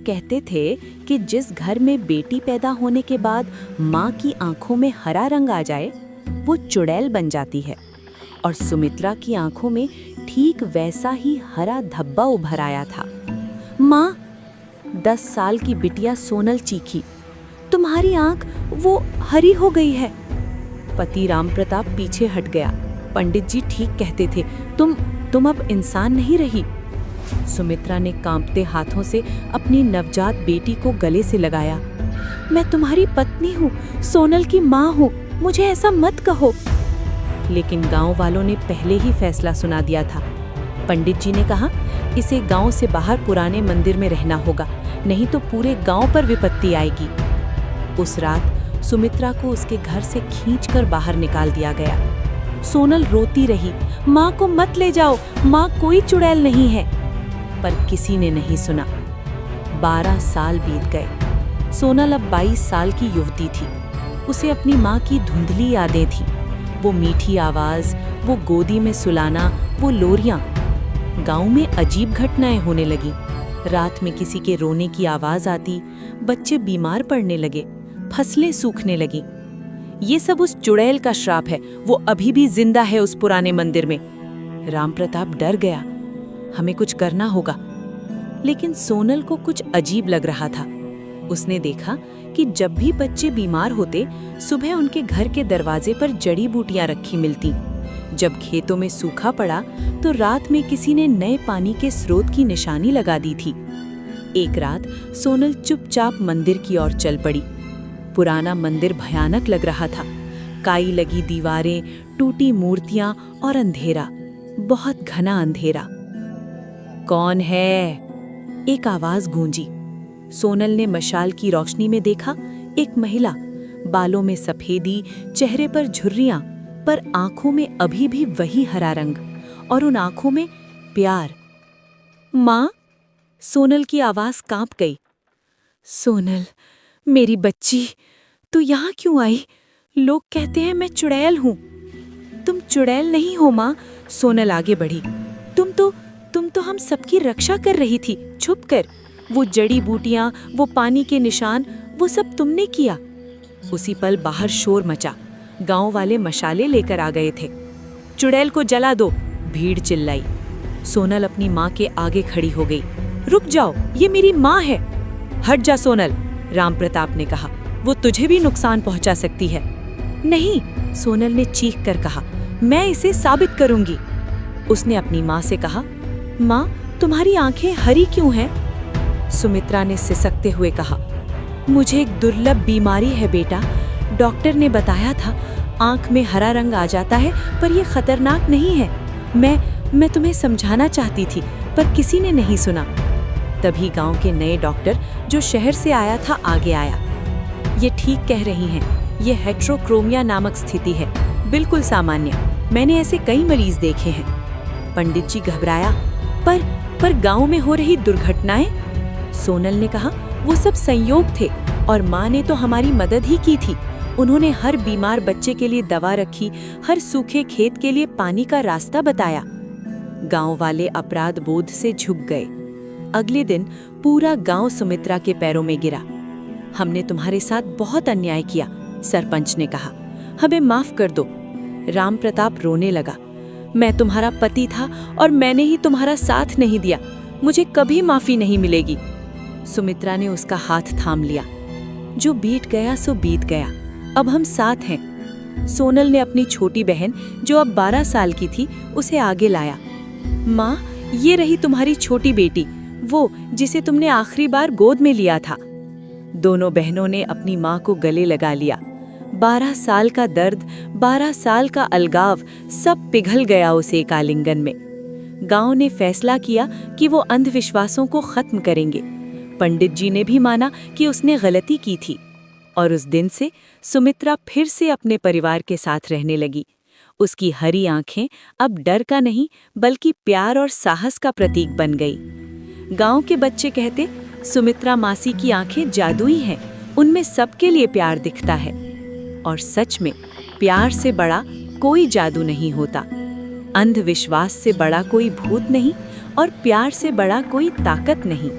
कहते थे कि जिस घर में बेटी पैदा होने के बाद माँ की आंखों में हरा रंग आ जाए, वो चुड़ैल बन जाती है। और सुमित्रा की आंखों में ठीक वैसा ही हरा धब्बा उभर आया था। माँ, 10 साल की बिटिया सोनल चीखी, तुम्हारी आंख वो हरी हो गई है। पति राम प्रताप पीछे हट गया। पंडित जी ठीक कहते थे, तुम अब इंसान नहीं रही। सुमित्रा ने कांपते हाथों से अपनी नवजात बेटी को गले से लगाया। मैं तुम्हारी पत्नी हूँ, सोनल की माँ हूँ, मुझे ऐसा मत कहो। लेकिन गांव वालों ने पहले ही फैसला सुना दिया था। पंडित जी ने कहा, इसे गांव से बाहर पुराने मंदिर में रहना होगा, नहीं तो पूरे गांव पर विपत्ति आएगी। उस रात सुमित्रा को उसके घर से खींचकर बाहर निकाल दिया गया। सोनल रोती रही, माँ को मत ले जाओ, माँ कोई चुड़ैल नहीं है। पर किसी ने नहीं सुना। 12 साल बीत गए। सोनल अब 22 साल की युवती थी। उसे अपनी माँ की धुंधली यादें थी। वो मीठी आवाज, वो गोदी में सुलाना, वो लोरियां। गांव में अजीब घटनाएं होने लगी। रात में किसी के रोने की आवाज आती, बच्चे बीमार पड़ने लगे, फसलें सूखने लगी। ये सब उस चुड़ैल का श्राप है, वो अभी भी जिंदा है उस पुराने मंदिर में। राम प्रताप डर गया। हमें कुछ करना होगा। लेकिन सोनल को कुछ अजीब लग रहा था। उसने देखा कि जब भी बच्चे बीमार होते, सुबह उनके घर के दरवाजे पर जड़ी बूटियां रखी मिलती। जब खेतों में सूखा पड़ा तो रात में किसी ने नए पानी के स्रोत की निशानी लगा दी थी। एक रात सोनल चुपचाप मंदिर की ओर चल पड़ी। पुराना मंदिर भयानक लग रहा था। काई लगी दीवारें, टूटी मूर्तियां और अंधेरा, बहुत घना अंधेरा। कौन है? एक आवाज गूंजी। सोनल ने मशाल की रोशनी में देखा, एक महिला, बालों में सफेदी, चेहरे पर झुर्रियां, पर आंखों में अभी भी वही हरा रंग, और उन आंखों में प्यार। माँ? सोनल की आवाज कांप गई। सोनल, मेरी बच्ची, तू यहाँ क्यों आई? लोग कहते हैं मैं चुड़ैल हूँ। तुम चुड़ैल नहीं हो माँ। सोनल आगे बढ़ी। तुम तो हम सबकी रक्षा कर रही थी, छुप कर। वो जड़ी बूटियां, वो पानी के निशान, वो सब तुमने किया। उसी पल बाहर शोर मचा। गांव वाले मशाले लेकर आ गए थे। चुड़ैल को जला दो, भीड़ चिल्लाई। सोनल अपनी माँ के आगे खड़ी हो गई। रुक जाओ, ये मेरी माँ है। हट जा सोनल, राम प्रताप ने कहा, वो तुझे भी नुकसान पहुंचा सकती है। नहीं, सोनल ने चीख कर कहा, मैं इसे साबित करूंगी। उसने अपनी माँ से कहा, माँ, तुम्हारी आंखें हरी क्यों हैं? सुमित्रा ने सिसकते हुए कहा, मुझे एक दुर्लभ बीमारी है बेटा। डॉक्टर ने बताया था आंख में हरा रंग आ जाता है, पर यह खतरनाक नहीं है। मैं तुम्हें समझाना चाहती थी, पर किसी ने नहीं सुना। तभी गांव के नए डॉक्टर, जो शहर से आया था, आगे आया। ये ठीक कह रही हैं, ये हेट्रोक्रोमिया नामक स्थिति है, बिल्कुल सामान्य। मैंने ऐसे कई मरीज देखे हैं। पंडित जी घबराया, पर गांव में हो रही दुर्घटनाएं? सोनल ने कहा, वो सब संयोग थे, और माँ ने तो हमारी मदद ही की थी। उन्होंने हर बीमार बच्चे के लिए दवा रखी, हर सूखे खेत के लिए पानी का रास्ता बताया। गांव वाले अपराध बोध से झुक गए। अगले दिन पूरा गांव सुमित्रा के पैरों में गिरा। हमने तुम्हारे साथ बहुत अन्याय किया, सरपंच ने कहा, हमें माफ कर दो। राम प्रताप रोने लगा। मैं तुम्हारा पति था और मैंने ही तुम्हारा साथ नहीं दिया, मुझे कभी माफी नहीं मिलेगी। सुमित्रा ने उसका हाथ थाम लिया। जो बीत गया सो बीत गया, अब हम साथ हैं। सोनल ने अपनी छोटी बहन, जो अब 12 साल की थी, उसे आगे लाया। माँ, ये रही तुम्हारी छोटी बेटी, वो जिसे तुमने आखिरी बार गोद में लिया था। दोनों बहनों ने अपनी माँ को गले लगा लिया। 12 साल का दर्द, 12 साल का अलगाव, सब पिघल गया उस एक आलिंगन में। गांव ने फैसला किया कि वो अंधविश्वासों को खत्म करेंगे। पंडित जी ने भी माना कि उसने गलती की थी, और उस दिन से सुमित्रा फिर से अपने परिवार के साथ रहने लगी। उसकी हरी आंखें अब डर का नहीं, बल्कि प्यार और साहस का प्रतीक बन गई। गांव के बच्चे कहते, सुमित्रा मासी की आंखें जादुई हैं, उनमें सबके लिए प्यार दिखता है। और सच में प्यार से बड़ा कोई जादू नहीं होता, अंधविश्वास से बड़ा कोई भूत नहीं, और प्यार से बड़ा कोई ताकत नहीं।